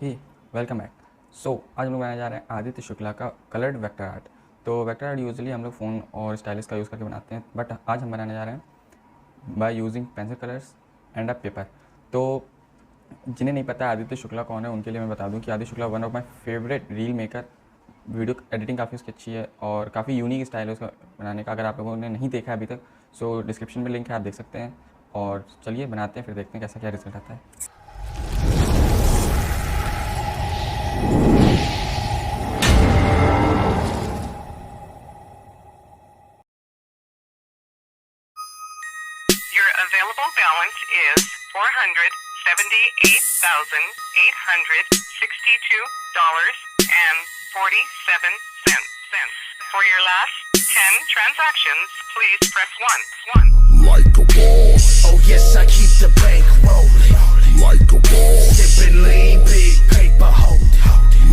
हे welcome back. आज हम लोग बनाने जा रहे हैं आदित्य शुक्ला का कलर्ड वेक्टर आर्ट। तो वेक्टर आर्ट यूजुअली हम लोग फ़ोन और स्टाइलिस का यूज़ करके बनाते हैं, बट आज हम बनाने जा रहे हैं by using pencil colours and a paper. तो जिन्हें नहीं पता आदित्य शुक्ला कौन है, उनके लिए मैं बता दूं कि Aditya Shukla one of my favourite reel maker. Video editing काफ़ी उसकी अच्छी है और काफ़ी यूनिक स्टाइल है उसका बनाने का। अगर आप लोगों ने नहीं देखा है अभी तक, सो डिस्क्रिप्शन में लिंक है, आप देख सकते हैं। और चलिए बनाते हैं, फिर देखते हैं कैसा क्या रिजल्ट आता है। Your available balance is $478,862.47. For your last 10 transactions, please press 1. Like a boss. Oh yes, I keep the bank rolling. Like a boss. Sipping lean, big paper holding.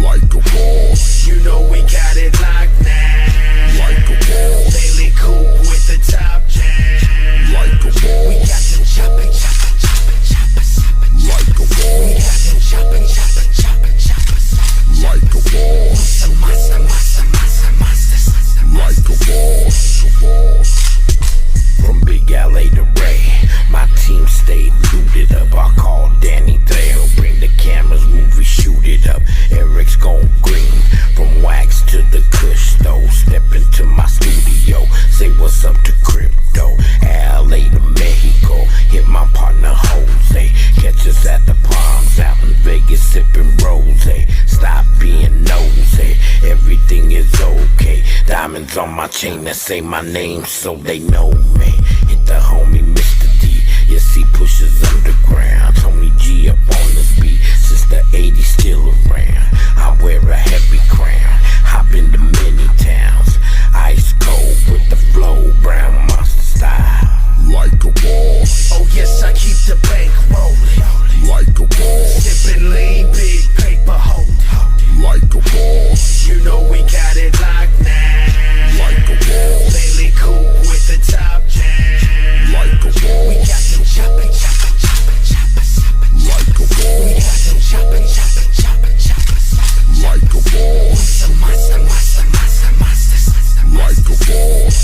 Like a boss. You know we got it locked now. Like a boss. Daily coupe with the top down. Like a boss. We got them chopping. Like a We boss. got them chopping. Like a boss. Some monsters. Like a boss. From Big LA to Ray, my team stayed looted up. I called Danny Trejo, bring the cameras, movie, shoot it up. Eric's gone green, from wax to the kush though. Step into my studio, say what's up to crypto. LA to Mexico, hit my partner Jose. Catch us at the Palms out in Vegas, sipping rose. Stop being nosy, everything is okay. Diamonds on my chain that say my name so they know me. Hit the homie Mr. D, yes he pushes underground. Tony G up on this beat, since the 80s still around. I wear a heavy crown, hop into many towns. Ice cold with the flow, brown monster style. Like a boss. Oh yes, I keep the bank rolling. Like a boss. Sipping lean, big paper holding. Like a boss. You know we got it locked now. Like a boss. Daily coupe with the top down. Like a We boss. got them chopping. Like a We boss. got them chopping. Like a boss. Some monsters. Like a boss.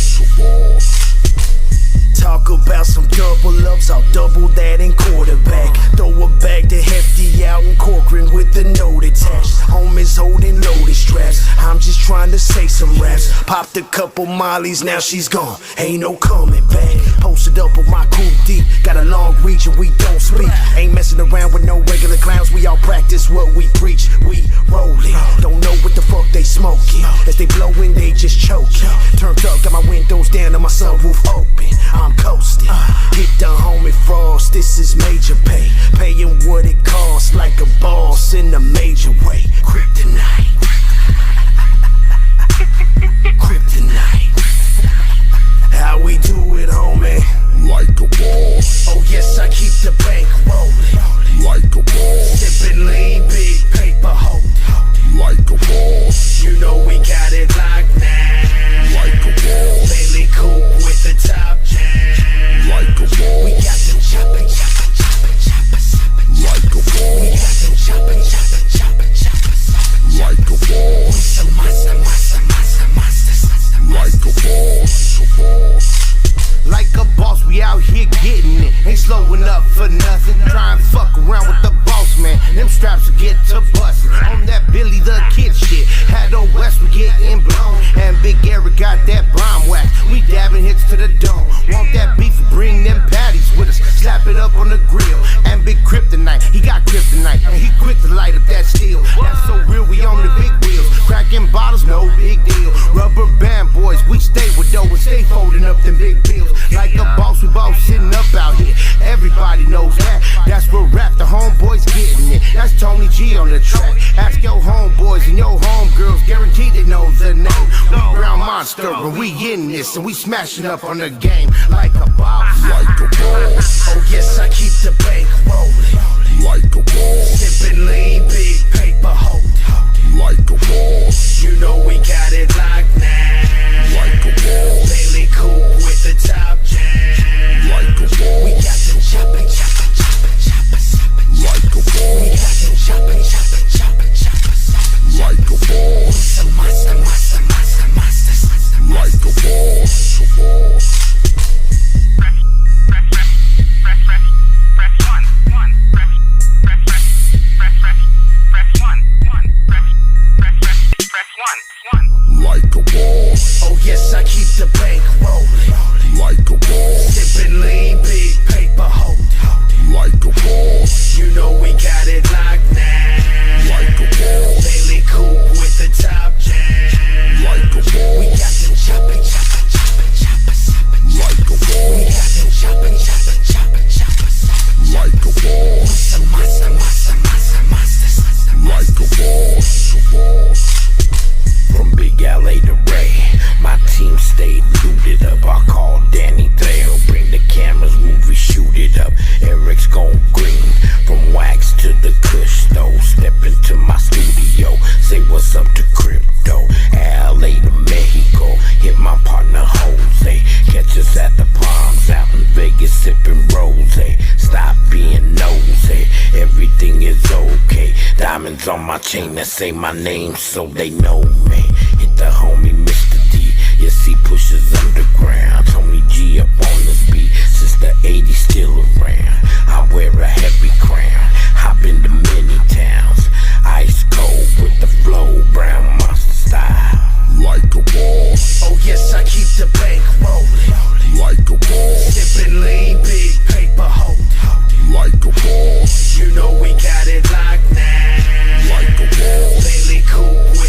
Talk about some double ups, I'll double that in quarterback. Throw a bag to Hefty out in Corcoran with the note attached. Homies holding loaded straps, I'm just trying to say some raps. Popped a couple mollies, now she's gone, ain't no coming back. Posted up with my crew deep, got a long reach and we don't speak. Ain't messing around with no regular clowns, we all practice what we preach. We rollin', don't know what the fuck they smoking. As they blowin', they just choking. Turned up, got my windows down and my sunroof open. I'm coasting, hit the homie Frost, this is major pay. Paying what it costs like a boss in a major way. Kryptonite. Kryptonite. How we do it, homie? Like a boss. Oh yes, I keep the bank rolling. Like a boss. Sipping lean, big paper holding. Like a boss. You know we got it locked now. Like a boss. Daily coupe with the top down. Like a We boss. got them chopping. Like a We boss. got them chopping. Like a boss. Some monsters. Like a boss. Like a boss, we out here getting it. Ain't slowing up for nothing. Try and fuck around with the boss, man. Them straps will get to bustin'. On that Billy the Kid shit. Had old West, we getting blown. And Big Eric got that bomb wax. We dabbing hits to the dome. Want that beef, bring them patties with us. Slap it up on the grill. And Big Kryptonite, he got kryptonite. And he quick to light up that steel. That's so real, we on the big wheels. Cracking bottles, no big deal. Rubber band boys, we stay with dough and stay folding up them big bills. Like a boss, we both sitting up out here. Everybody knows that. That's where rap, the homeboys getting it. That's Tony G on the track. Ask your homeboys and your homegirls, guaranteed they know the name. We brown monster and we in this and we smashing up on the game like a boss. Like a boss. Oh yes, I keep the bank rolling. Like a boss. Sipping lean, big paper holding. Like a boss. You know we got it locked now. Like a boss. Daily coupe with the top down. Like a boss. We got them chopping. Like a boss. We got them chopping. diamonds on my chain that say my name so they know me. Hit the homie Mr. D, yes he pushes underground.